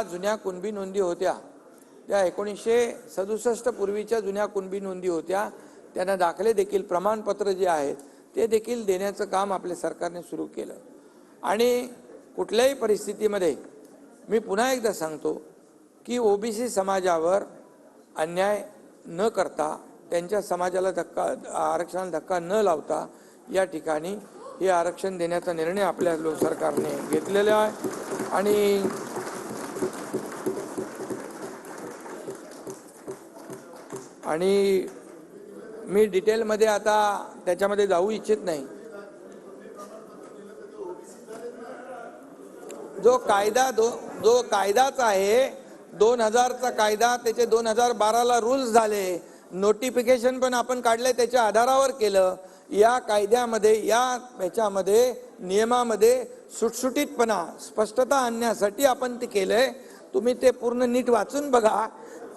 जुन्या कुणबी नोंदी होत्या त्या 1967 पूर्वीच्या जुन्या कुणबी नोंदी होत्या, त्यांना दाखले देखील प्रमाणपत्र जे आहेत ते देखील देण्याचं काम आपल्या सरकारने सुरू केलं। आणि कुठल्याही परिस्थितीमध्ये मी पुन्हा एकदा सांगतो की ओबीसी समाजावर अन्याय न करता, त्यांच्या समाजाला आरक्षणाला धक्का न लावता या ठिकाणी हे आरक्षण देण्याचा निर्णय आपल्या सरकारने घेतलेला आहे। आणि मी डिटेलमध्ये आता त्याच्यामध्ये जाऊ इच्छित नाही। जो कायदाच आहे 2000चा कायदा, त्याचे 2012ला रूल्स झाले, नोटिफिकेशन पण आपण काढले, त्याच्या आधारावर केलं। या कायद्यामध्ये याच्यामध्ये नियमामध्ये सुटसुटीतपणा स्पष्टता आणण्यासाठी आपण ते केलंय। तुम्ही ते पूर्ण नीट वाचून बघा।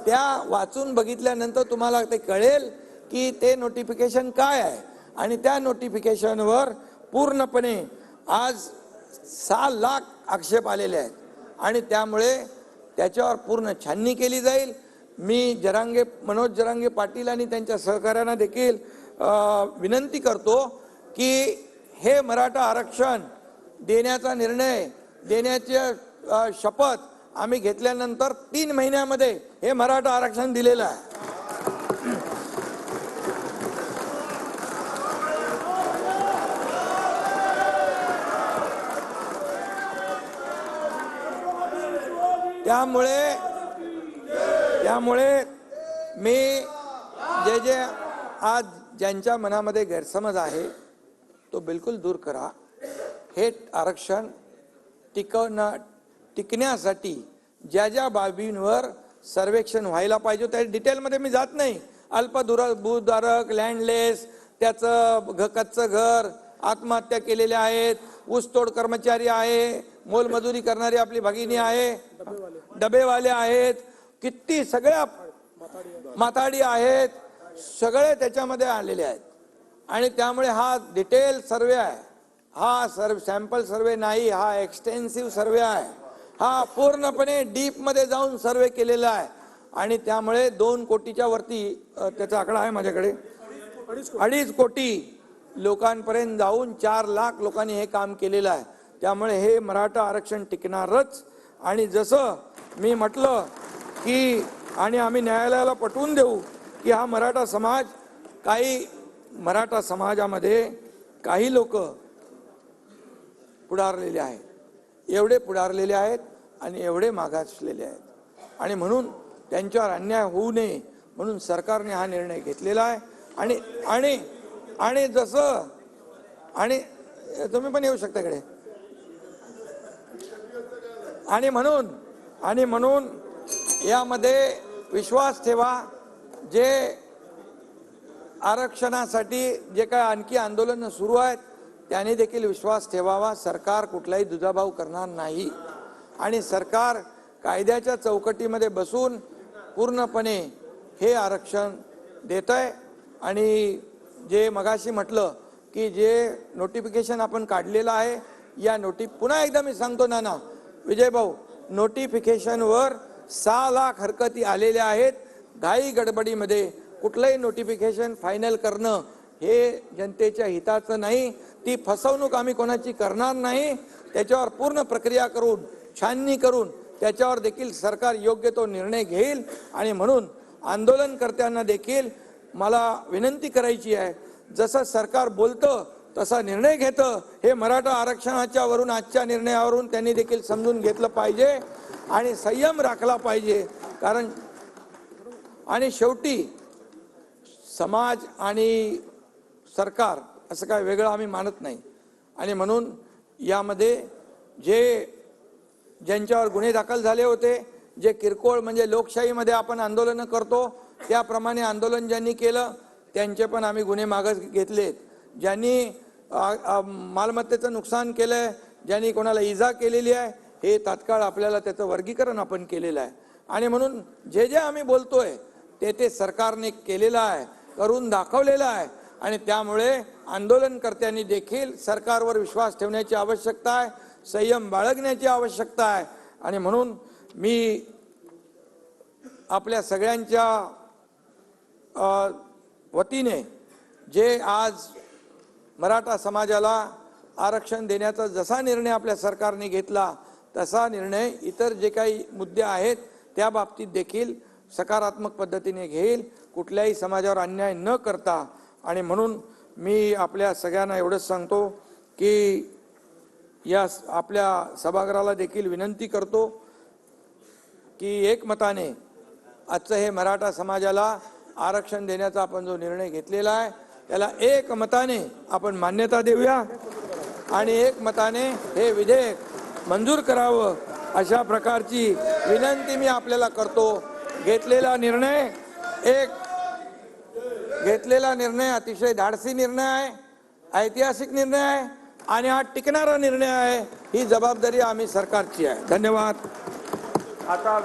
त्या वाचून बघितल्यानंतर तुम्हाला ते कळेल की ते नोटिफिकेशन काय आहे। आणि त्या नोटिफिकेशनवर पूर्णपणे आज 6 लाख आक्षेप आलेले आहेत आणि त्यामुळे त्याच्यावर पूर्ण छाननी केली जाईल। मी मनोज जरांगे पाटील आणि त्यांच्या सहकार्यांना देखील विनंती करतो की हे मराठा आरक्षण देण्याचा निर्णय देण्याची शपथ आम्ही घेतल्यानंतर 3 महिन्यामध्ये हे मराठा आरक्षण दिलेलं आहे। त्यामुळे मी जे आज ज्यांच्या मनामध्ये गैरसमज आहे तो बिलकुल दूर करा। हे आरक्षण टिकण्यासाठी ज्या बाबींवर सर्वेक्षण व्हायला पाहिजे त्या डिटेलमध्ये मी जात नाही। भूधारक, लँडलेस, त्याचं कच्चं घर, आत्महत्या केलेले आहेत, ऊसतोड कर्मचारी आहे, मोलमजुरी करणारी आपली भगिनी आहे, डबेवाले आहेत, किती सगळ्या माथाडी आहेत, सगळे त्याच्यामध्ये आलेले आहेत। आणि त्यामुळे हा डिटेल सर्वे आहे, हा सॅम्पल सर्वे नाही, हा एक्सटेन्सिव्ह सर्वे आहे, हा पूर्णपणे डीप मध्ये जाऊन सर्वे केलेला आहे। आणि त्यामुळे 2 कोटीच्या वरती त्याचा आकडा आहे माझ्याकडे, 2.5 कोटी लोकांपर्यंत जाऊन 4 लाख लोकांनी हे काम केलेलं आहे। त्यामुळे हे मराठा आरक्षण टिकणारच। आणि जसं मी म्हटलं की आणि आम्ही न्यायालयाला पटवून देऊ की हा मराठा समाजामध्ये काही लोक पुढारलेले आहेत, एवढे पुढारलेले आहेत आणि एवढे मागासलेले आहेत। आणि म्हणून त्यांच्यावर अन्याय होऊ नये म्हणून सरकारने हा निर्णय घेतलेला आहे। आणि जसं तुम्ही पण येऊ शकता इकडे। आणि म्हणून यामध्ये विश्वास ठेवा। जे आरक्षणासाठी जे काय आणखी आंदोलन सुरू आहेत त्याने देखील विश्वास ठेवावा। सरकार कुठलाही दुजाभाव करणार नाही आणि सरकार कायद्याच्या चौकटीमध्ये बसून पूर्णपणे हे आरक्षण देतंय। आणि जे मगाशी म्हटलं की जे नोटिफिकेशन आपण काढलेलं आहे, या पुन्हा एकदा मी सांगतो नाना विजय भाऊ, नोटिफिकेशनवर 6 लाख हरकती आलेल्या आहेत। घाई गडबडीमध्ये कुठलंही नोटिफिकेशन फायनल करणं हे जनतेच्या हिताचं नाही। ती फसवणूक आम्ही कोणाची करणार नाही। त्याच्यावर पूर्ण प्रक्रिया करून छाननी करून त्याच्यावर देखील सरकार योग्य तो निर्णय घेईल। आणि म्हणून आंदोलनकर्त्यांना देखील मला विनंती करायची आहे, जसं सरकार बोलतं तसा निर्णय घेतं हे मराठा आरक्षणाच्या वरून आजच्या निर्णयावरून त्यांनी देखील समजून घेतलं पाहिजे आणि संयम राखला पाहिजे। कारण आणि शेवटी समाज आणि सरकार असं काय वेगळं आम्ही मानत नाही। आणि म्हणून यामध्ये ज्यांच्यावर गुन्हे दाखल झाले होते, जे किरकोळ म्हणजे लोकशाहीमध्ये आपण आंदोलन करतो त्याप्रमाणे आंदोलन ज्यांनी केलं त्यांचे पण आम्ही गुन्हे मागे घेतलेत। ज्यांनी मालमत्तेचं नुकसान केलंय, ज्यांनी कोणाला इजा केलेली आहे, हे तात्काळ आपल्याला त्याचं वर्गीकरण आपण केलेलं आहे। आणि म्हणून जे आम्ही बोलतोय ते सरकारने केलेलं आहे, करून दाखवलेलं आहे। आणि त्यामुळे आंदोलनकर्त्यांनी देखील सरकारवर विश्वास ठेवण्याची आवश्यकता आहे, संयम बाळगण्याची आवश्यकता आहे। आणि म्हणून मी आपल्या सगळ्यांच्या वतीने जे आज मराठा समाजाला आरक्षण देण्याचा जसा निर्णय आपल्या सरकारने घेतला तसा निर्णय इतर जे काही मुद्दे आहेत त्या बाबतीत देखील सकारात्मक पद्धतीने घेईल, कुठल्याही समाजावर अन्याय न करता. आणि म्हणून मी आपल्या सगळ्यांना एवढंच सांगतो की या आपल्या सभागृहाला देखील विनंती करतो की एकमताने आजचं हे मराठा समाजाला आरक्षण देण्याचा आपण जो निर्णय घेतलेला आहे त्याला एकमताने आपण मान्यता देऊया आणि एकमताने हे विधेयक मंजूर करावं अशा प्रकारची विनंती मी आपल्याला करतो. घेतलेला निर्णय अतिशय धाडसी निर्णय आहे, ऐतिहासिक निर्णय आहे आणि हा टिकणारा निर्णय आहे. ही जबाबदारी आम्ही सरकारची आहे. धन्यवाद. आता